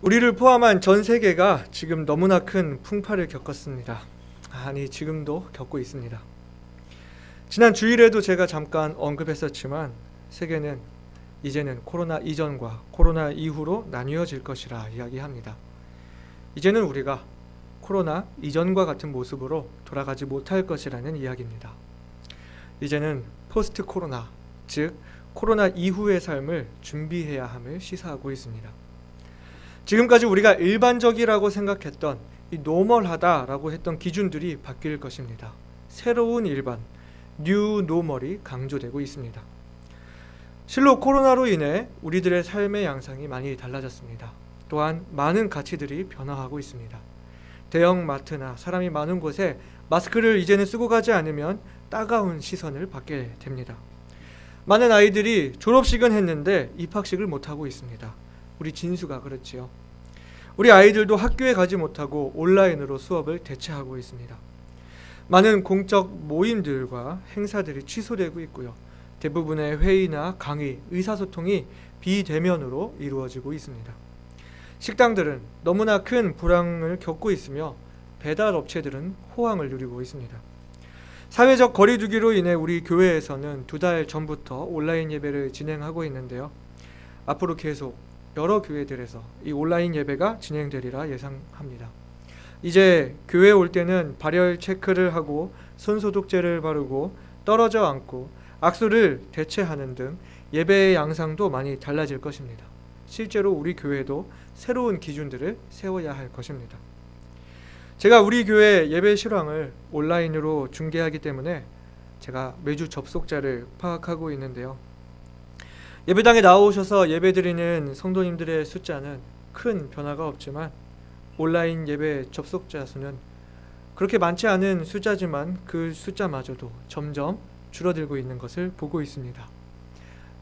우리를 포함한 전 세계가 지금 너무나 큰 풍파를 겪었습니다. 아니, 지금도 겪고 있습니다. 지난 주일에도 제가 잠깐 언급했었지만 세계는 이제는 코로나 이전과 코로나 이후로 나뉘어질 것이라 이야기합니다. 이제는 우리가 코로나 이전과 같은 모습으로 돌아가지 못할 것이라는 이야기입니다. 이제는 포스트 코로나, 즉 코로나 이후의 삶을 준비해야 함을 시사하고 있습니다. 지금까지 우리가 일반적이라고 생각했던 이 노멀하다라고 했던 기준들이 바뀔 것입니다. 새로운 일반, 뉴 노멀이 강조되고 있습니다. 실로 코로나로 인해 우리들의 삶의 양상이 많이 달라졌습니다. 또한 많은 가치들이 변화하고 있습니다. 대형 마트나 사람이 많은 곳에 마스크를 이제는 쓰고 가지 않으면 따가운 시선을 받게 됩니다. 많은 아이들이 졸업식은 했는데 입학식을 못하고 있습니다. 우리 진수가 그렇지요. 우리 아이들도 학교에 가지 못하고 온라인으로 수업을 대체하고 있습니다. 많은 공적 모임들과 행사들이 취소되고 있고요. 대부분의 회의나 강의, 의사소통이 비대면으로 이루어지고 있습니다. 식당들은 너무나 큰 불황을 겪고 있으며 배달 업체들은 호황을 누리고 있습니다. 사회적 거리두기로 인해 우리 교회에서는 2달 전부터 온라인 예배를 진행하고 있는데요. 앞으로 계속 여러 교회들에서 이 온라인 예배가 진행되리라 예상합니다. 이제 교회에 올 때는 발열 체크를 하고 손소독제를 바르고 떨어져 앉고 악수를 대체하는 등 예배의 양상도 많이 달라질 것입니다. 실제로 우리 교회도 새로운 기준들을 세워야 할 것입니다. 제가 우리 교회 예배 실황을 온라인으로 중계하기 때문에 제가 매주 접속자를 파악하고 있는데요. 예배당에 나오셔서 예배드리는 성도님들의 숫자는 큰 변화가 없지만 온라인 예배 접속자 수는 그렇게 많지 않은 숫자지만 그 숫자마저도 점점 줄어들고 있는 것을 보고 있습니다.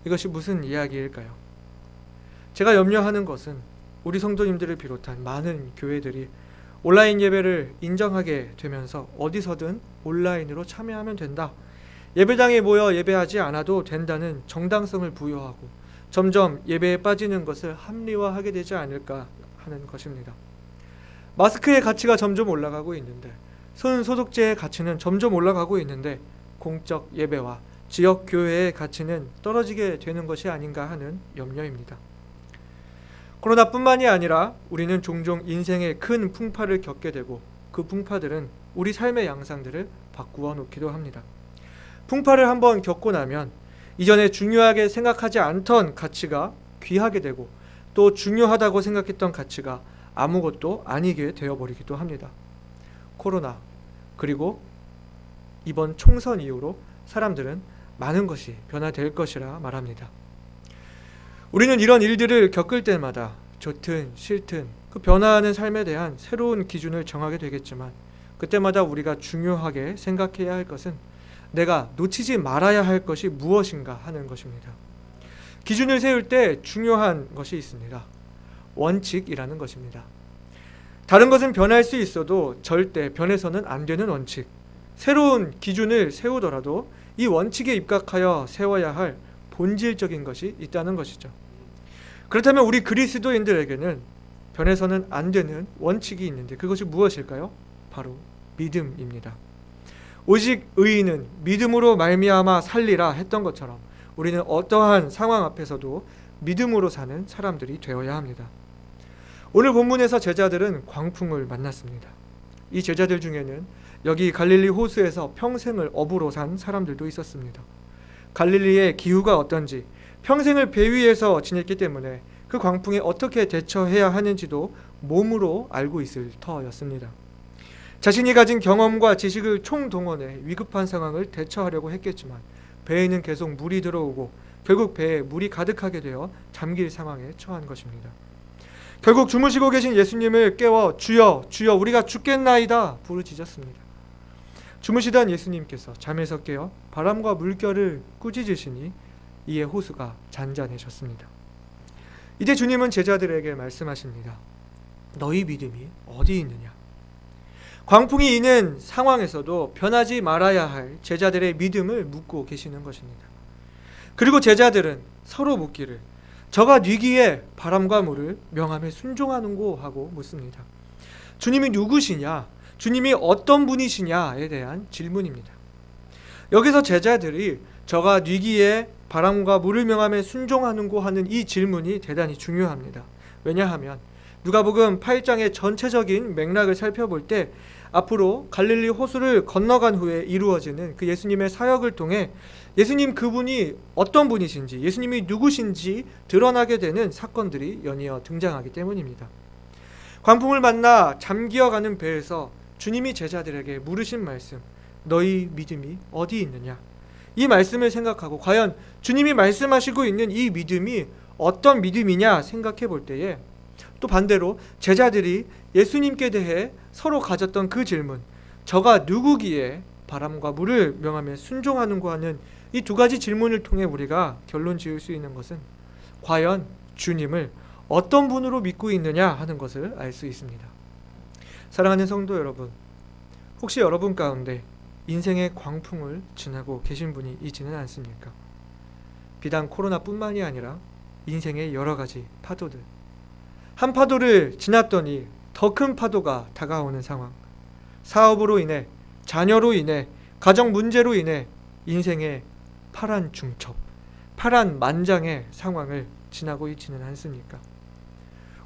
이것이 무슨 이야기일까요? 제가 염려하는 것은 우리 성도님들을 비롯한 많은 교회들이 온라인 예배를 인정하게 되면서 어디서든 온라인으로 참여하면 된다. 예배당에 모여 예배하지 않아도 된다는 정당성을 부여하고 점점 예배에 빠지는 것을 합리화하게 되지 않을까 하는 것입니다. 마스크의 가치가 점점 올라가고 있는데 손 소독제의 가치는 점점 올라가고 있는데 공적 예배와 지역 교회의 가치는 떨어지게 되는 것이 아닌가 하는 염려입니다. 코로나뿐만이 아니라 우리는 종종 인생의 큰 풍파를 겪게 되고 그 풍파들은 우리 삶의 양상들을 바꾸어 놓기도 합니다. 풍파를 한번 겪고 나면 이전에 중요하게 생각하지 않던 가치가 귀하게 되고 또 중요하다고 생각했던 가치가 아무것도 아니게 되어버리기도 합니다. 코로나 그리고 이번 총선 이후로 사람들은 많은 것이 변화될 것이라 말합니다. 우리는 이런 일들을 겪을 때마다 좋든 싫든 그 변화하는 삶에 대한 새로운 기준을 정하게 되겠지만 그때마다 우리가 중요하게 생각해야 할 것은 내가 놓치지 말아야 할 것이 무엇인가 하는 것입니다. 기준을 세울 때 중요한 것이 있습니다. 원칙이라는 것입니다. 다른 것은 변할 수 있어도 절대 변해서는 안 되는 원칙. 새로운 기준을 세우더라도 이 원칙에 입각하여 세워야 할 본질적인 것이 있다는 것이죠. 그렇다면 우리 그리스도인들에게는 변해서는 안 되는 원칙이 있는데 그것이 무엇일까요? 바로 믿음입니다. 오직 의인은 믿음으로 말미암아 살리라 했던 것처럼 우리는 어떠한 상황 앞에서도 믿음으로 사는 사람들이 되어야 합니다. 오늘 본문에서 제자들은 광풍을 만났습니다. 이 제자들 중에는 여기 갈릴리 호수에서 평생을 어부로 산 사람들도 있었습니다. 갈릴리의 기후가 어떤지 평생을 배 위에서 지냈기 때문에 그 광풍에 어떻게 대처해야 하는지도 몸으로 알고 있을 터였습니다. 자신이 가진 경험과 지식을 총동원해 위급한 상황을 대처하려고 했겠지만 배에는 계속 물이 들어오고 결국 배에 물이 가득하게 되어 잠길 상황에 처한 것입니다. 결국 주무시고 계신 예수님을 깨워 주여 주여 우리가 죽겠나이다 부르짖었습니다. 주무시던 예수님께서 잠에서 깨어 바람과 물결을 꾸짖으시니 이에 호수가 잔잔해졌습니다. 이제 주님은 제자들에게 말씀하십니다. 너희 믿음이 어디 있느냐? 광풍이 있는 상황에서도 변하지 말아야 할 제자들의 믿음을 묻고 계시는 것입니다. 그리고 제자들은 서로 묻기를 저가 뉘기에 바람과 물을 명함에 순종하는고 하고 묻습니다. 주님이 누구시냐? 주님이 어떤 분이시냐에 대한 질문입니다. 여기서 제자들이 저가 뉘기에 바람과 물을 명함에 순종하는고 하는 이 질문이 대단히 중요합니다. 왜냐하면 누가복음 8장의 전체적인 맥락을 살펴볼 때 앞으로 갈릴리 호수를 건너간 후에 이루어지는 그 예수님의 사역을 통해 예수님 그분이 어떤 분이신지, 예수님이 누구신지 드러나게 되는 사건들이 연이어 등장하기 때문입니다. 광풍을 만나 잠기어가는 배에서 주님이 제자들에게 물으신 말씀, 너희 믿음이 어디 있느냐? 이 말씀을 생각하고 과연 주님이 말씀하시고 있는 이 믿음이 어떤 믿음이냐 생각해 볼 때에 또 반대로 제자들이 예수님께 대해 서로 가졌던 그 질문, 저가 누구기에 바람과 물을 명하며 순종하는고 하는 이 두 가지 질문을 통해 우리가 결론 지을 수 있는 것은 과연 주님을 어떤 분으로 믿고 있느냐 하는 것을 알 수 있습니다. 사랑하는 성도 여러분, 혹시 여러분 가운데 인생의 광풍을 지나고 계신 분이 있지는 않습니까? 비단 코로나뿐만이 아니라 인생의 여러 가지 파도들, 한 파도를 지났더니 더 큰 파도가 다가오는 상황, 사업으로 인해, 자녀로 인해, 가정 문제로 인해 인생의 파란 중첩, 파란 만장의 상황을 지나고 있지는 않습니까?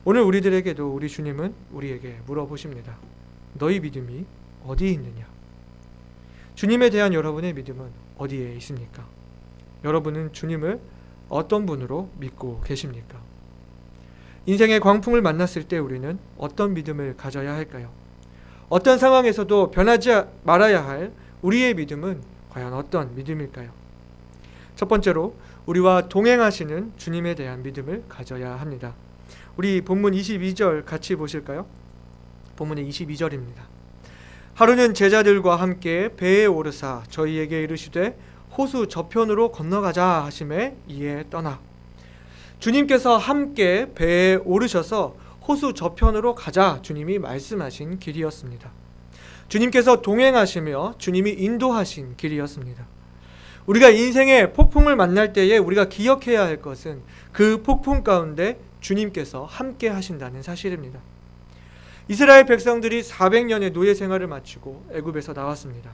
오늘 우리들에게도 우리 주님은 우리에게 물어보십니다. 너희 믿음이 어디에 있느냐? 주님에 대한 여러분의 믿음은 어디에 있습니까? 여러분은 주님을 어떤 분으로 믿고 계십니까? 인생의 광풍을 만났을 때 우리는 어떤 믿음을 가져야 할까요? 어떤 상황에서도 변하지 말아야 할 우리의 믿음은 과연 어떤 믿음일까요? 첫 번째로 우리와 동행하시는 주님에 대한 믿음을 가져야 합니다. 우리 본문 22절 같이 보실까요? 본문의 22절입니다. 하루는 제자들과 함께 배에 오르사 저희에게 이르시되 호수 저편으로 건너가자 하심에 이에 떠나. 주님께서 함께 배에 오르셔서 호수 저편으로 가자 주님이 말씀하신 길이었습니다. 주님께서 동행하시며 주님이 인도하신 길이었습니다. 우리가 인생의 폭풍을 만날 때에 우리가 기억해야 할 것은 그 폭풍 가운데 주님께서 함께 하신다는 사실입니다. 이스라엘 백성들이 400년의 노예 생활을 마치고 애굽에서 나왔습니다.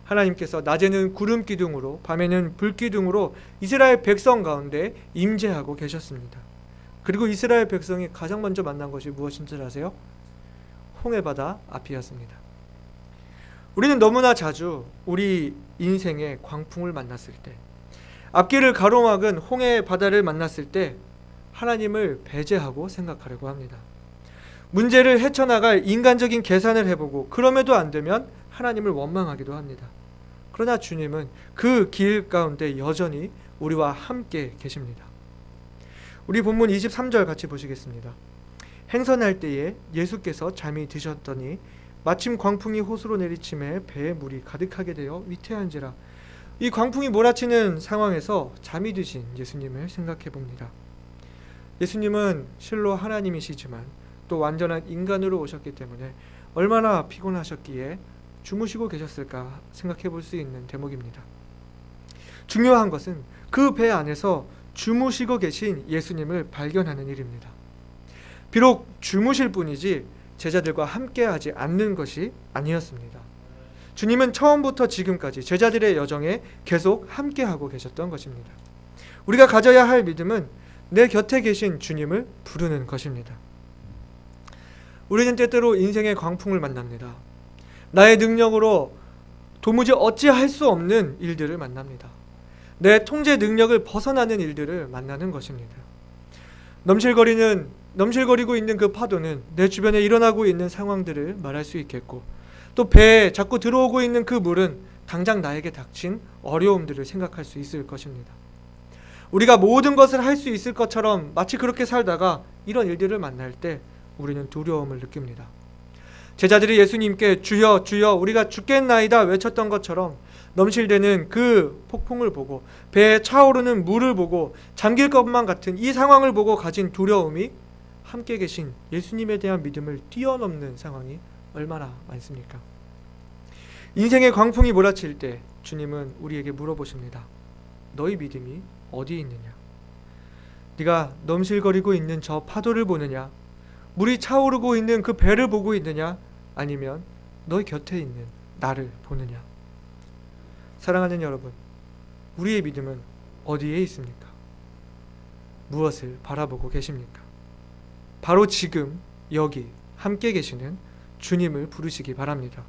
하나님께서 낮에는 구름 기둥으로 밤에는 불 기둥으로 이스라엘 백성 가운데 임재하고 계셨습니다. 그리고 이스라엘 백성이 가장 먼저 만난 것이 무엇인 줄 아세요? 홍해바다 앞이었습니다. 우리는 너무나 자주 우리 인생의 광풍을 만났을 때, 앞길을 가로막은 홍해바다를 만났을 때 하나님을 배제하고 생각하려고 합니다. 문제를 헤쳐나갈 인간적인 계산을 해보고 그럼에도 안 되면 하나님을 원망하기도 합니다. 그러나 주님은 그 길 가운데 여전히 우리와 함께 계십니다. 우리 본문 23절 같이 보시겠습니다. 행선할 때에 예수께서 잠이 드셨더니 마침 광풍이 호수로 내리침에 배에 물이 가득하게 되어 위태한지라. 이 광풍이 몰아치는 상황에서 잠이 드신 예수님을 생각해 봅니다. 예수님은 실로 하나님이시지만 또 완전한 인간으로 오셨기 때문에 얼마나 피곤하셨기에 주무시고 계셨을까 생각해 볼 수 있는 대목입니다. 중요한 것은 그 배 안에서 주무시고 계신 예수님을 발견하는 일입니다. 비록 주무실 뿐이지 제자들과 함께하지 않는 것이 아니었습니다. 주님은 처음부터 지금까지 제자들의 여정에 계속 함께하고 계셨던 것입니다. 우리가 가져야 할 믿음은 내 곁에 계신 주님을 부르는 것입니다. 우리는 때때로 인생의 광풍을 만납니다. 나의 능력으로 도무지 어찌할 수 없는 일들을 만납니다. 내 통제 능력을 벗어나는 일들을 만나는 것입니다. 넘실거리고 있는 그 파도는 내 주변에 일어나고 있는 상황들을 말할 수 있겠고, 또 배에 자꾸 들어오고 있는 그 물은 당장 나에게 닥친 어려움들을 생각할 수 있을 것입니다. 우리가 모든 것을 할 수 있을 것처럼 마치 그렇게 살다가 이런 일들을 만날 때 우리는 두려움을 느낍니다. 제자들이 예수님께 주여 주여 우리가 죽겠나이다 외쳤던 것처럼 넘실대는 그 폭풍을 보고 배에 차오르는 물을 보고 잠길 것만 같은 이 상황을 보고 가진 두려움이 함께 계신 예수님에 대한 믿음을 뛰어넘는 상황이 얼마나 많습니까? 인생의 광풍이 몰아칠 때 주님은 우리에게 물어보십니다. 너희 믿음이 어디 있느냐? 네가 넘실거리고 있는 저 파도를 보느냐? 물이 차오르고 있는 그 배를 보고 있느냐? 아니면 너희 곁에 있는 나를 보느냐? 사랑하는 여러분, 우리의 믿음은 어디에 있습니까? 무엇을 바라보고 계십니까? 바로 지금 여기 함께 계시는 주님을 부르시기 바랍니다.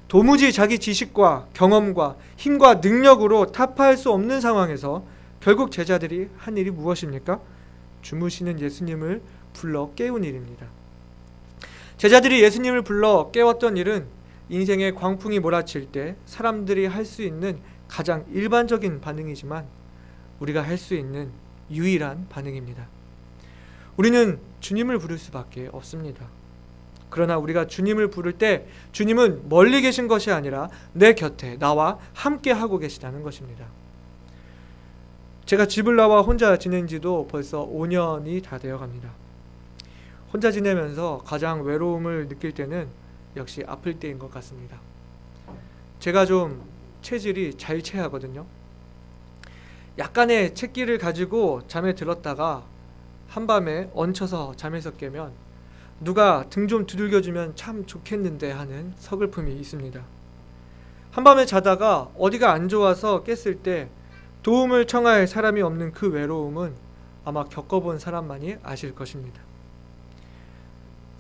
도무지 자기 지식과 경험과 힘과 능력으로 타파할 수 없는 상황에서 결국 제자들이 한 일이 무엇입니까? 주무시는 예수님을 불러 깨운 일입니다. 제자들이 예수님을 불러 깨웠던 일은 인생의 광풍이 몰아칠 때 사람들이 할 수 있는 가장 일반적인 반응이지만 우리가 할 수 있는 유일한 반응입니다. 우리는 주님을 부를 수밖에 없습니다. 그러나 우리가 주님을 부를 때 주님은 멀리 계신 것이 아니라 내 곁에 나와 함께 하고 계시다는 것입니다. 제가 집을 나와 혼자 지낸 지도 벌써 5년이 다 되어 갑니다. 혼자 지내면서 가장 외로움을 느낄 때는 역시 아플 때인 것 같습니다. 제가 좀 체질이 잘 체하거든요. 약간의 책기를 가지고 잠에 들었다가 한밤에 얹혀서 잠에서 깨면 누가 등 좀 두들겨주면 참 좋겠는데 하는 서글픔이 있습니다. 한밤에 자다가 어디가 안 좋아서 깼을 때 도움을 청할 사람이 없는 그 외로움은 아마 겪어본 사람만이 아실 것입니다.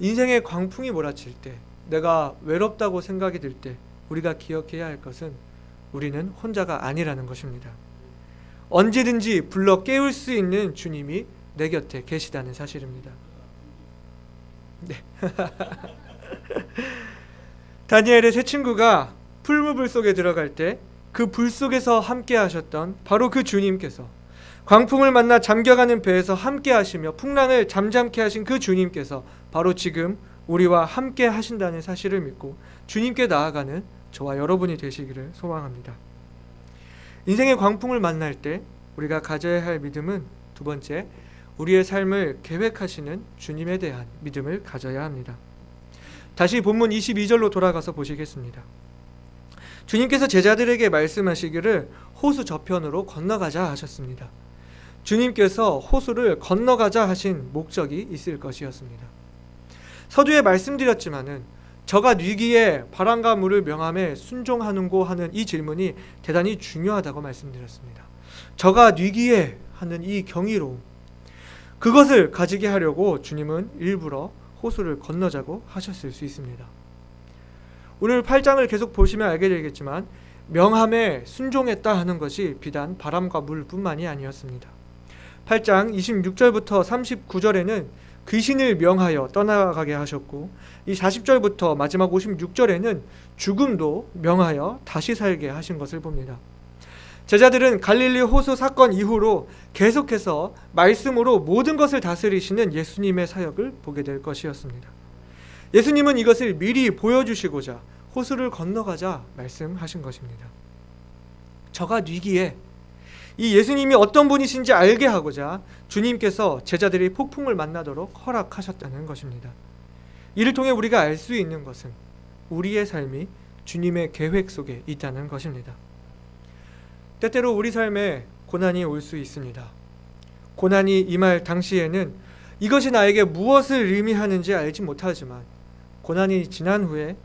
인생의 광풍이 몰아칠 때, 내가 외롭다고 생각이 들 때 우리가 기억해야 할 것은 우리는 혼자가 아니라는 것입니다. 언제든지 불러 깨울 수 있는 주님이 내 곁에 계시다는 사실입니다. 네. 다니엘의 세 친구가 풀무불 속에 들어갈 때 그 불 속에서 함께 하셨던 바로 그 주님께서, 광풍을 만나 잠겨가는 배에서 함께 하시며 풍랑을 잠잠케 하신 그 주님께서 바로 지금 우리와 함께 하신다는 사실을 믿고 주님께 나아가는 저와 여러분이 되시기를 소망합니다. 인생의 광풍을 만날 때 우리가 가져야 할 믿음은 두 번째, 우리의 삶을 계획하시는 주님에 대한 믿음을 가져야 합니다. 다시 본문 22절로 돌아가서 보시겠습니다. 주님께서 제자들에게 말씀하시기를 호수 저편으로 건너가자 하셨습니다. 주님께서 호수를 건너가자 하신 목적이 있을 것이었습니다. 서두에 말씀드렸지만은 저가 뉘기에 바람과 물을 명함에 순종하는고 하는 이 질문이 대단히 중요하다고 말씀드렸습니다. 저가 뉘기에 하는 이 경이로움, 그것을 가지게 하려고 주님은 일부러 호수를 건너자고 하셨을 수 있습니다. 오늘 8장을 계속 보시면 알게 되겠지만 명함에 순종했다 하는 것이 비단 바람과 물뿐만이 아니었습니다. 8장 26절부터 39절에는 귀신을 명하여 떠나가게 하셨고, 이 40절부터 마지막 56절에는 죽음도 명하여 다시 살게 하신 것을 봅니다. 제자들은 갈릴리 호수 사건 이후로 계속해서 말씀으로 모든 것을 다스리시는 예수님의 사역을 보게 될 것이었습니다. 예수님은 이것을 미리 보여주시고자 호수를 건너가자 말씀하신 것입니다. 저가 뉘기에 이 예수님이 어떤 분이신지 알게 하고자 주님께서 제자들이 폭풍을 만나도록 허락하셨다는 것입니다. 이를 통해 우리가 알 수 있는 것은 우리의 삶이 주님의 계획 속에 있다는 것입니다. 때때로 우리 삶에 고난이 올 수 있습니다. 고난이 임할 당시에는 이것이 나에게 무엇을 의미하는지 알지 못하지만 고난이 지난 후에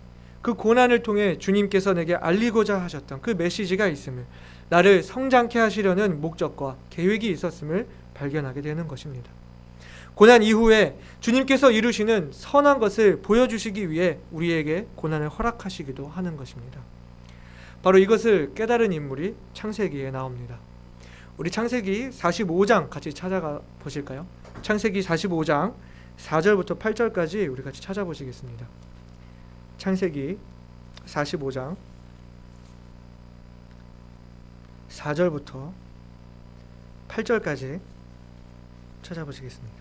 그 고난을 통해 주님께서 내게 알리고자 하셨던 그 메시지가 있음을, 나를 성장케 하시려는 목적과 계획이 있었음을 발견하게 되는 것입니다. 고난 이후에 주님께서 이루시는 선한 것을 보여주시기 위해 우리에게 고난을 허락하시기도 하는 것입니다. 바로 이것을 깨달은 인물이 창세기에 나옵니다. 우리 창세기 45장 같이 찾아가 보실까요? 창세기 45장 4절부터 8절까지 우리 같이 찾아보시겠습니다. 창세기 45장 4절부터 8절까지 찾아보시겠습니다.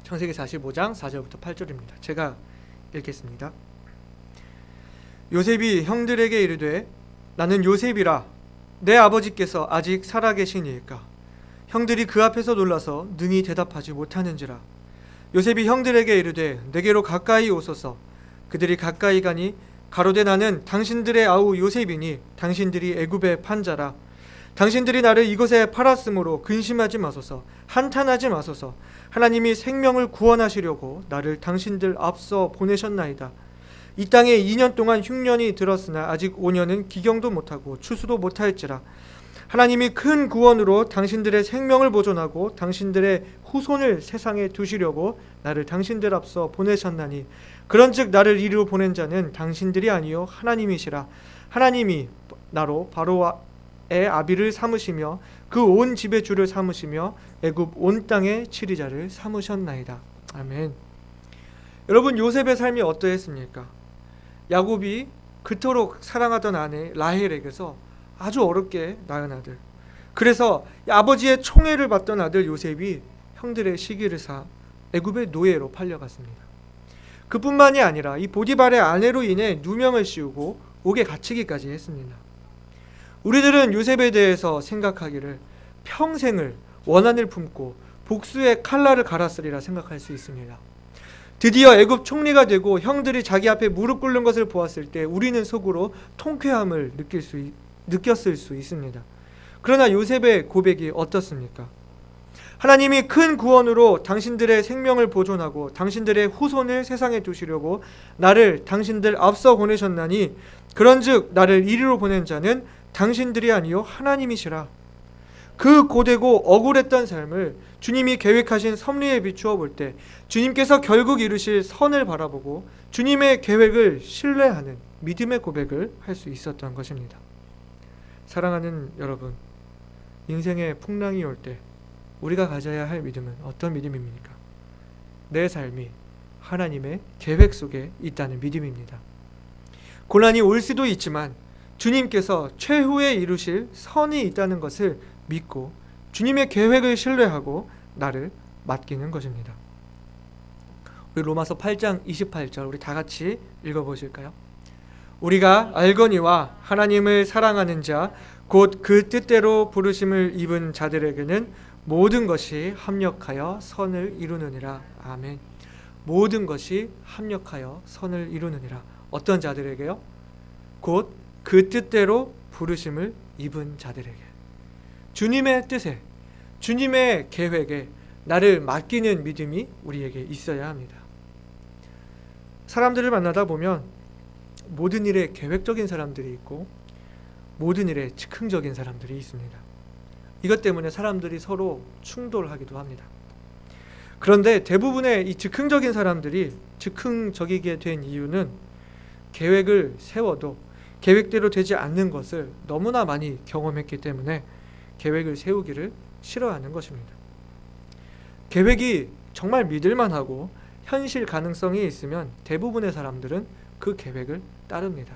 창세기 45장 4절부터 8절입니다. 제가 읽겠습니다. 요셉이 형들에게 이르되 나는 요셉이라 내 아버지께서 아직 살아계시니이까. 형들이 그 앞에서 놀라서 능히 대답하지 못하는지라. 요셉이 형들에게 이르되 내게로 가까이 오소서. 그들이 가까이 가니 가로되 나는 당신들의 아우 요셉이니 당신들이 애굽의 판자라. 당신들이 나를 이곳에 팔았으므로 근심하지 마소서. 한탄하지 마소서. 하나님이 생명을 구원하시려고 나를 당신들 앞서 보내셨나이다. 이 땅에 2년 동안 흉년이 들었으나 아직 5년은 기경도 못하고 추수도 못할지라. 하나님이 큰 구원으로 당신들의 생명을 보존하고 당신들의 후손을 세상에 두시려고 나를 당신들 앞서 보내셨나니 그런즉 나를 이리로 보낸 자는 당신들이 아니요 하나님이시라. 하나님이 나로 바로의 아비를 삼으시며 그 온 집의 주를 삼으시며 애굽 온 땅의 치리자를 삼으셨나이다. 아멘. 여러분, 요셉의 삶이 어떠했습니까? 야곱이 그토록 사랑하던 아내 라헬에게서 아주 어렵게 낳은 아들, 그래서 아버지의 총애를 받던 아들 요셉이 형들의 시기를 사 애굽의 노예로 팔려갔습니다. 그뿐만이 아니라 이 보디발의 아내로 인해 누명을 씌우고 옥에 갇히기까지 했습니다. 우리들은 요셉에 대해서 생각하기를 평생을 원한을 품고 복수의 칼날을 갈았으리라 생각할 수 있습니다. 드디어 애굽 총리가 되고 형들이 자기 앞에 무릎 꿇는 것을 보았을 때 우리는 속으로 통쾌함을 느꼈을 수 있습니다. 그러나 요셉의 고백이 어떻습니까? 하나님이 큰 구원으로 당신들의 생명을 보존하고 당신들의 후손을 세상에 두시려고 나를 당신들 앞서 보내셨나니 그런즉 나를 이리로 보낸 자는 당신들이 아니요 하나님이시라. 그 고되고 억울했던 삶을 주님이 계획하신 섭리에 비추어 볼 때 주님께서 결국 이루실 선을 바라보고 주님의 계획을 신뢰하는 믿음의 고백을 할 수 있었던 것입니다. 사랑하는 여러분, 인생의 풍랑이 올 때 우리가 가져야 할 믿음은 어떤 믿음입니까? 내 삶이 하나님의 계획 속에 있다는 믿음입니다. 고난이 올 수도 있지만 주님께서 최후에 이루실 선이 있다는 것을 믿고 주님의 계획을 신뢰하고 나를 맡기는 것입니다. 우리 로마서 8장 28절 우리 다 같이 읽어보실까요? 우리가 알거니와 하나님을 사랑하는 자 곧 그 뜻대로 부르심을 입은 자들에게는 모든 것이 합력하여 선을 이루느니라. 아멘. 모든 것이 합력하여 선을 이루느니라. 어떤 자들에게요? 곧 그 뜻대로 부르심을 입은 자들에게. 주님의 뜻에, 주님의 계획에 나를 맡기는 믿음이 우리에게 있어야 합니다. 사람들을 만나다 보면 모든 일에 계획적인 사람들이 있고 모든 일에 즉흥적인 사람들이 있습니다. 이것 때문에 사람들이 서로 충돌하기도 합니다. 그런데 대부분의 이 즉흥적인 사람들이 즉흥적이게 된 이유는 계획을 세워도 계획대로 되지 않는 것을 너무나 많이 경험했기 때문에 계획을 세우기를 싫어하는 것입니다. 계획이 정말 믿을만하고 현실 가능성이 있으면 대부분의 사람들은 그 계획을 따릅니다.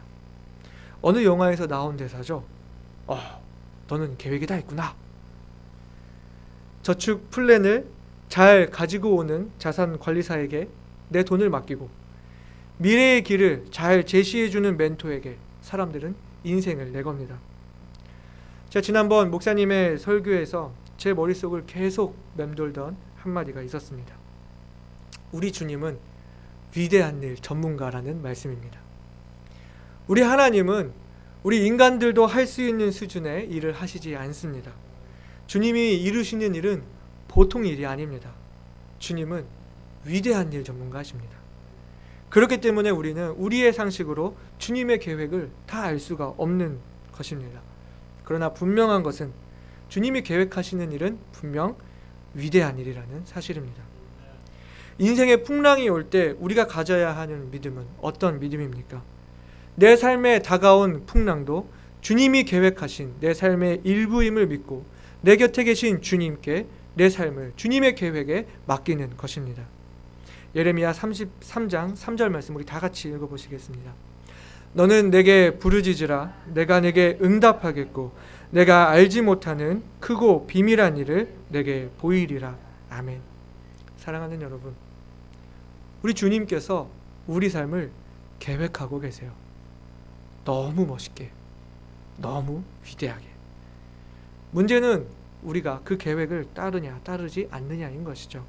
어느 영화에서 나온 대사죠. 너는 계획이 다 있구나. 저축 플랜을 잘 가지고 오는 자산관리사에게 내 돈을 맡기고 미래의 길을 잘 제시해주는 멘토에게 사람들은 인생을 내겁니다. 제가 지난번 목사님의 설교에서 제 머릿속을 계속 맴돌던 한마디가 있었습니다. 우리 주님은 위대한 일 전문가라는 말씀입니다. 우리 하나님은 우리 인간들도 할 수 있는 수준의 일을 하시지 않습니다. 주님이 이루시는 일은 보통 일이 아닙니다. 주님은 위대한 일 전문가십니다. 그렇기 때문에 우리는 우리의 상식으로 주님의 계획을 다 알 수가 없는 것입니다. 그러나 분명한 것은 주님이 계획하시는 일은 분명 위대한 일이라는 사실입니다. 인생의 풍랑이 올 때 우리가 가져야 하는 믿음은 어떤 믿음입니까? 내 삶에 다가온 풍랑도 주님이 계획하신 내 삶의 일부임을 믿고 내 곁에 계신 주님께 내 삶을 주님의 계획에 맡기는 것입니다. 예레미야 33장 3절 말씀 우리 다 같이 읽어보시겠습니다. 너는 내게 부르짖으라. 내가 내게 응답하겠고 내가 알지 못하는 크고 비밀한 일을 내게 보이리라. 아멘. 사랑하는 여러분, 우리 주님께서 우리 삶을 계획하고 계세요. 너무 멋있게, 너무 위대하게. 문제는 우리가 그 계획을 따르냐 따르지 않느냐인 것이죠.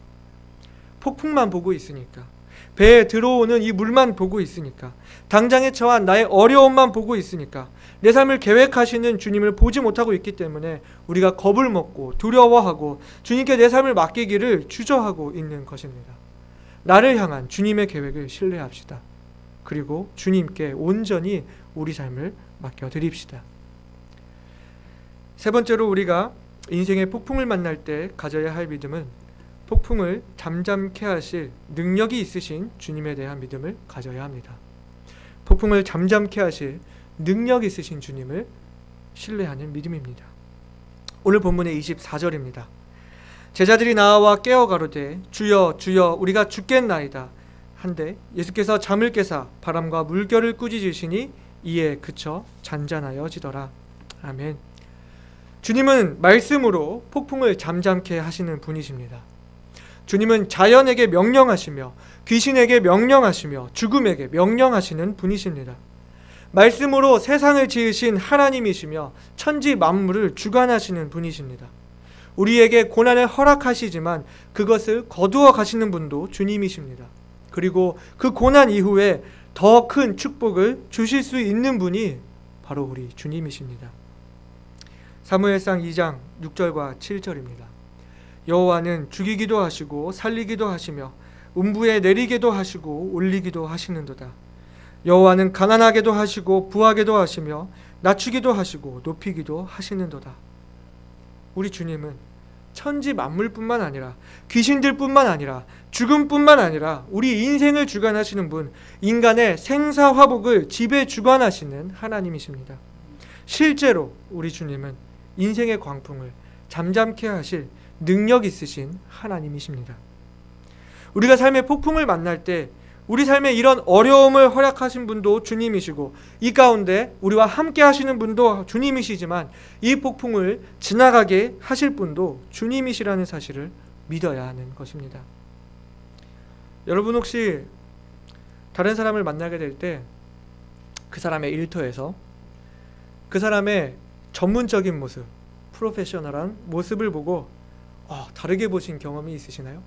폭풍만 보고 있으니까, 배에 들어오는 이 물만 보고 있으니까, 당장에 처한 나의 어려움만 보고 있으니까, 내 삶을 계획하시는 주님을 보지 못하고 있기 때문에 우리가 겁을 먹고 두려워하고 주님께 내 삶을 맡기기를 주저하고 있는 것입니다. 나를 향한 주님의 계획을 신뢰합시다. 그리고 주님께 온전히 우리 삶을 맡겨드립시다. 세 번째로 우리가 인생의 폭풍을 만날 때 가져야 할 믿음은 폭풍을 잠잠케 하실 능력이 있으신 주님에 대한 믿음을 가져야 합니다. 폭풍을 잠잠케 하실 능력 있으신 주님을 신뢰하는 믿음입니다. 오늘 본문의 24절입니다. 제자들이 나와 깨어 가로되 주여 주여 우리가 죽겠나이다 한데 예수께서 잠을 깨사 바람과 물결을 꾸짖으시니 이에 그쳐 잔잔하여지더라. 아멘. 주님은 말씀으로 폭풍을 잠잠케 하시는 분이십니다. 주님은 자연에게 명령하시며 귀신에게 명령하시며 죽음에게 명령하시는 분이십니다. 말씀으로 세상을 지으신 하나님이시며 천지 만물을 주관하시는 분이십니다. 우리에게 고난을 허락하시지만 그것을 거두어 가시는 분도 주님이십니다. 그리고 그 고난 이후에 더 큰 축복을 주실 수 있는 분이 바로 우리 주님이십니다. 사무엘상 2장 6절과 7절입니다. 여호와는 죽이기도 하시고 살리기도 하시며 음부에 내리게도 하시고 올리기도 하시는도다. 여호와는 가난하게도 하시고 부하게도 하시며 낮추기도 하시고 높이기도 하시는도다. 우리 주님은 천지 만물뿐만 아니라 귀신들뿐만 아니라 죽음뿐만 아니라 우리 인생을 주관하시는 분, 인간의 생사화복을 지배 주관하시는 하나님이십니다. 실제로 우리 주님은 인생의 광풍을 잠잠케 하실 능력 있으신 하나님이십니다. 우리가 삶의 폭풍을 만날 때 우리 삶에 이런 어려움을 허락하신 분도 주님이시고 이 가운데 우리와 함께 하시는 분도 주님이시지만 이 폭풍을 지나가게 하실 분도 주님이시라는 사실을 믿어야 하는 것입니다. 여러분 혹시 다른 사람을 만나게 될 때 그 사람의 일터에서 그 사람의 전문적인 모습, 프로페셔널한 모습을 보고 다르게 보신 경험이 있으시나요?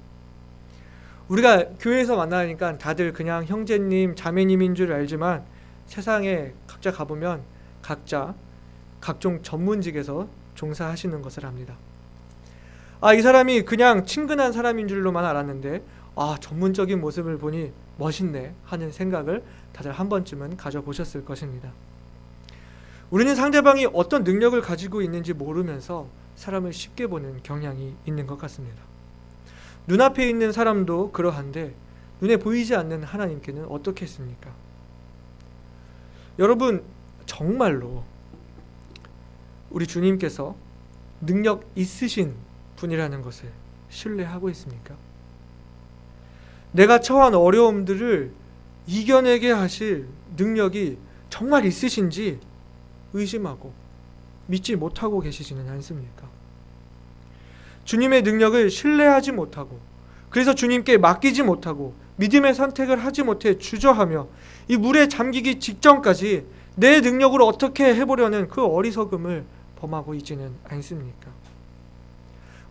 우리가 교회에서 만나니까 다들 그냥 형제님, 자매님인 줄 알지만 세상에 각자 가보면 각자 각종 전문직에서 종사하시는 것을 압니다. 이 사람이 그냥 친근한 사람인 줄로만 알았는데 전문적인 모습을 보니 멋있네 하는 생각을 다들 한 번쯤은 가져보셨을 것입니다. 우리는 상대방이 어떤 능력을 가지고 있는지 모르면서 사람을 쉽게 보는 경향이 있는 것 같습니다. 눈앞에 있는 사람도 그러한데 눈에 보이지 않는 하나님께는 어떻겠습니까? 여러분 정말로 우리 주님께서 능력 있으신 분이라는 것을 신뢰하고 있습니까? 내가 처한 어려움들을 이겨내게 하실 능력이 정말 있으신지 의심하고 믿지 못하고 계시지는 않습니까? 주님의 능력을 신뢰하지 못하고 그래서 주님께 맡기지 못하고 믿음의 선택을 하지 못해 주저하며 이 물에 잠기기 직전까지 내 능력으로 어떻게 해보려는 그 어리석음을 범하고 있지는 않습니까?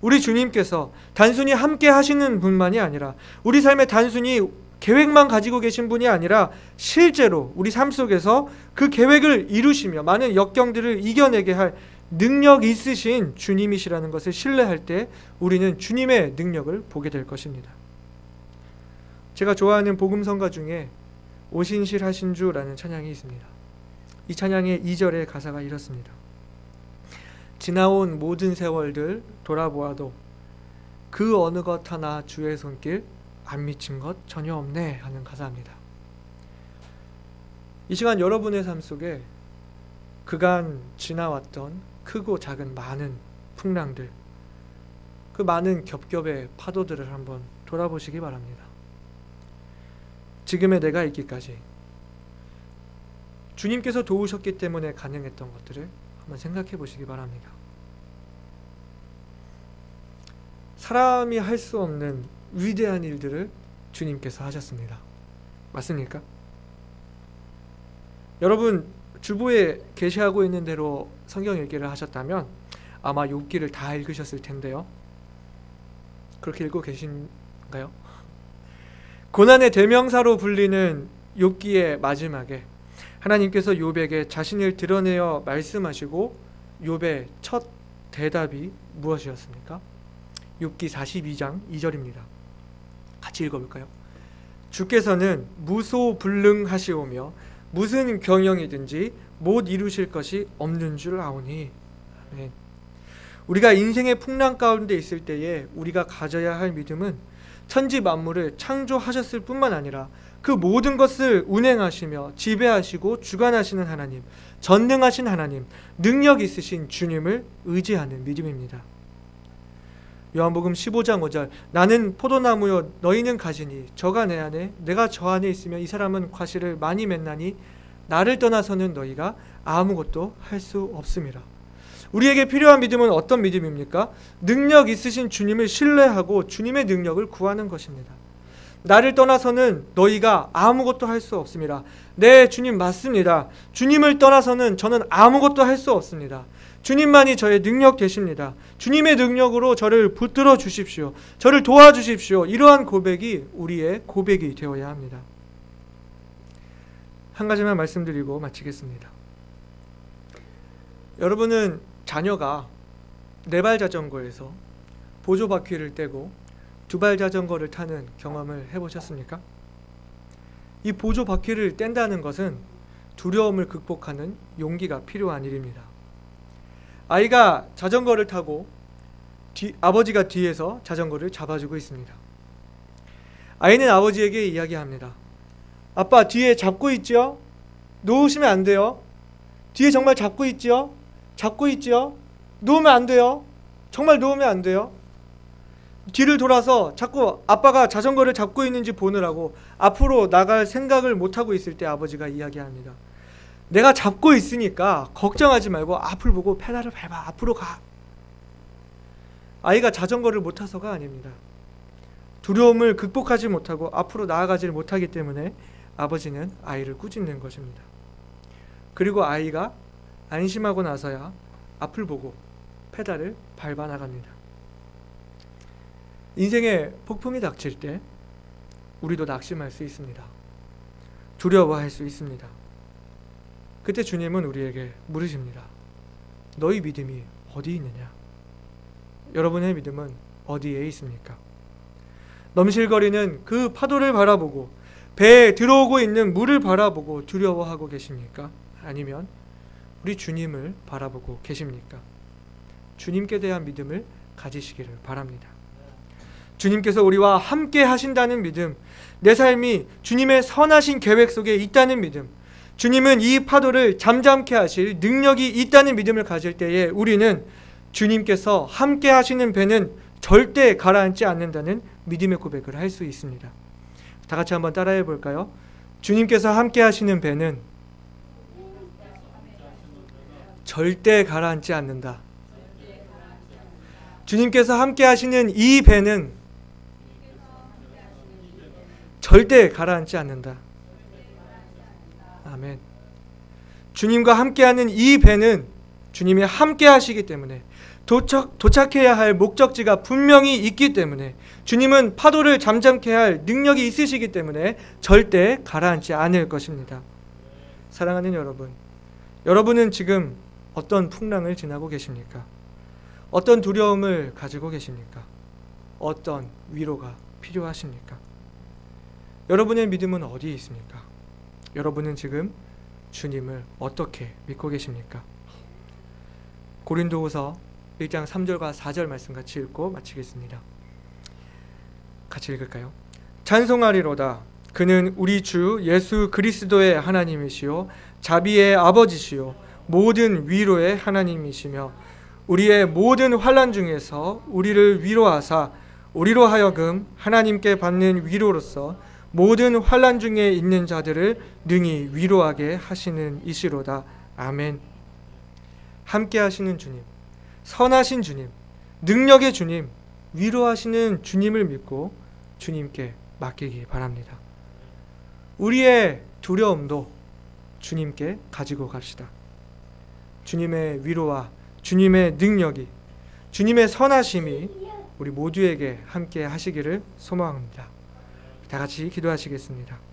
우리 주님께서 단순히 함께 하시는 분만이 아니라 우리 삶에 단순히 계획만 가지고 계신 분이 아니라 실제로 우리 삶 속에서 그 계획을 이루시며 많은 역경들을 이겨내게 할 능력 있으신 주님이시라는 것을 신뢰할 때 우리는 주님의 능력을 보게 될 것입니다. 제가 좋아하는 복음성가 중에 오신실하신 주라는 찬양이 있습니다. 이 찬양의 2절의 가사가 이렇습니다. 지나온 모든 세월들 돌아보아도 그 어느 것 하나 주의 손길 안 미친 것 전혀 없네 하는 가사입니다. 이 시간 여러분의 삶 속에 그간 지나왔던 크고 작은 많은 풍랑들, 그 많은 겹겹의 파도들을 한번 돌아보시기 바랍니다. 지금의 내가 있기까지 주님께서 도우셨기 때문에 가능했던 것들을 한번 생각해 보시기 바랍니다. 사람이 할 수 없는 위대한 일들을 주님께서 하셨습니다. 맞습니까? 여러분 주보에 게시하고 있는 대로 성경 읽기를 하셨다면 아마 욥기를 다 읽으셨을 텐데요. 그렇게 읽고 계신가요? 고난의 대명사로 불리는 욥기의 마지막에 하나님께서 욥에게 자신을 드러내어 말씀하시고 욥의 첫 대답이 무엇이었습니까? 욥기 42장 2절입니다. 같이 읽어볼까요? 주께서는 무소불능하시오며 무슨 경영이든지 못 이루실 것이 없는 줄 아오니. 아멘. 우리가 인생의 풍랑 가운데 있을 때에 우리가 가져야 할 믿음은 천지 만물을 창조하셨을 뿐만 아니라 그 모든 것을 운행하시며 지배하시고 주관하시는 하나님, 전능하신 하나님, 능력 있으신 주님을 의지하는 믿음입니다. 요한복음 15장 5절, 나는 포도나무요 너희는 가지니 저가 내 안에 내가 저 안에 있으면 이 사람은 과실을 많이 맺나니 나를 떠나서는 너희가 아무것도 할 수 없음이라. 우리에게 필요한 믿음은 어떤 믿음입니까? 능력 있으신 주님을 신뢰하고 주님의 능력을 구하는 것입니다. 나를 떠나서는 너희가 아무것도 할 수 없습니다. 네, 주님 맞습니다. 주님을 떠나서는 저는 아무것도 할 수 없습니다. 주님만이 저의 능력 되십니다. 주님의 능력으로 저를 붙들어 주십시오. 저를 도와주십시오. 이러한 고백이 우리의 고백이 되어야 합니다. 한 가지만 말씀드리고 마치겠습니다. 여러분은 자녀가 4발 자전거에서 보조 바퀴를 떼고 2발 자전거를 타는 경험을 해보셨습니까? 이 보조 바퀴를 뗀다는 것은 두려움을 극복하는 용기가 필요한 일입니다. 아이가 자전거를 타고 아버지가 뒤에서 자전거를 잡아주고 있습니다. 아이는 아버지에게 이야기합니다. 아빠, 뒤에 잡고 있죠? 놓으시면 안 돼요. 뒤에 정말 잡고 있죠? 잡고 있죠? 놓으면 안 돼요. 정말 놓으면 안 돼요. 뒤를 돌아서 자꾸 아빠가 자전거를 잡고 있는지 보느라고 앞으로 나갈 생각을 못하고 있을 때 아버지가 이야기합니다. 내가 잡고 있으니까 걱정하지 말고 앞을 보고 페달을 밟아. 앞으로 가. 아이가 자전거를 못 타서가 아닙니다. 두려움을 극복하지 못하고 앞으로 나아가지 못하기 때문에 아버지는 아이를 꾸짖는 것입니다. 그리고 아이가 안심하고 나서야 앞을 보고 페달을 밟아 나갑니다. 인생에 폭풍이 닥칠 때 우리도 낙심할 수 있습니다. 두려워할 수 있습니다. 그때 주님은 우리에게 물으십니다. 너희 믿음이 어디 있느냐? 여러분의 믿음은 어디에 있습니까? 넘실거리는 그 파도를 바라보고 배에 들어오고 있는 물을 바라보고 두려워하고 계십니까? 아니면 우리 주님을 바라보고 계십니까? 주님께 대한 믿음을 가지시기를 바랍니다. 주님께서 우리와 함께 하신다는 믿음, 내 삶이 주님의 선하신 계획 속에 있다는 믿음, 주님은 이 파도를 잠잠케 하실 능력이 있다는 믿음을 가질 때에 우리는 주님께서 함께 하시는 배는 절대 가라앉지 않는다는 믿음의 고백을 할 수 있습니다. 다 같이 한번 따라해 볼까요? 주님께서 함께 하시는 배는 절대 가라앉지 않는다. 주님께서 함께 하시는 이 배는 절대 가라앉지 않는다. 아멘. 주님과 함께하는 이 배는 주님이 함께 하시기 때문에 도착해야 할 목적지가 분명히 있기 때문에 주님은 파도를 잠잠케 할 능력이 있으시기 때문에 절대 가라앉지 않을 것입니다. 사랑하는 여러분, 여러분은 지금 어떤 풍랑을 지나고 계십니까? 어떤 두려움을 가지고 계십니까? 어떤 위로가 필요하십니까? 여러분의 믿음은 어디에 있습니까? 여러분은 지금 주님을 어떻게 믿고 계십니까? 고린도후서 1장 3절과 4절 말씀 같이 읽고 마치겠습니다. 같이 읽을까요? 찬송하리로다. 그는 우리 주 예수 그리스도의 하나님이시요 자비의 아버지시요 모든 위로의 하나님이시며 우리의 모든 환난 중에서 우리를 위로하사 우리로 하여금 하나님께 받는 위로로서 모든 환난 중에 있는 자들을 능히 위로하게 하시는 이시로다. 아멘. 함께 하시는 주님, 선하신 주님, 능력의 주님, 위로하시는 주님을 믿고 주님께 맡기기 바랍니다. 우리의 두려움도 주님께 가지고 갑시다. 주님의 위로와 주님의 능력이, 주님의 선하심이 우리 모두에게 함께 하시기를 소망합니다. 다 같이 기도하시겠습니다.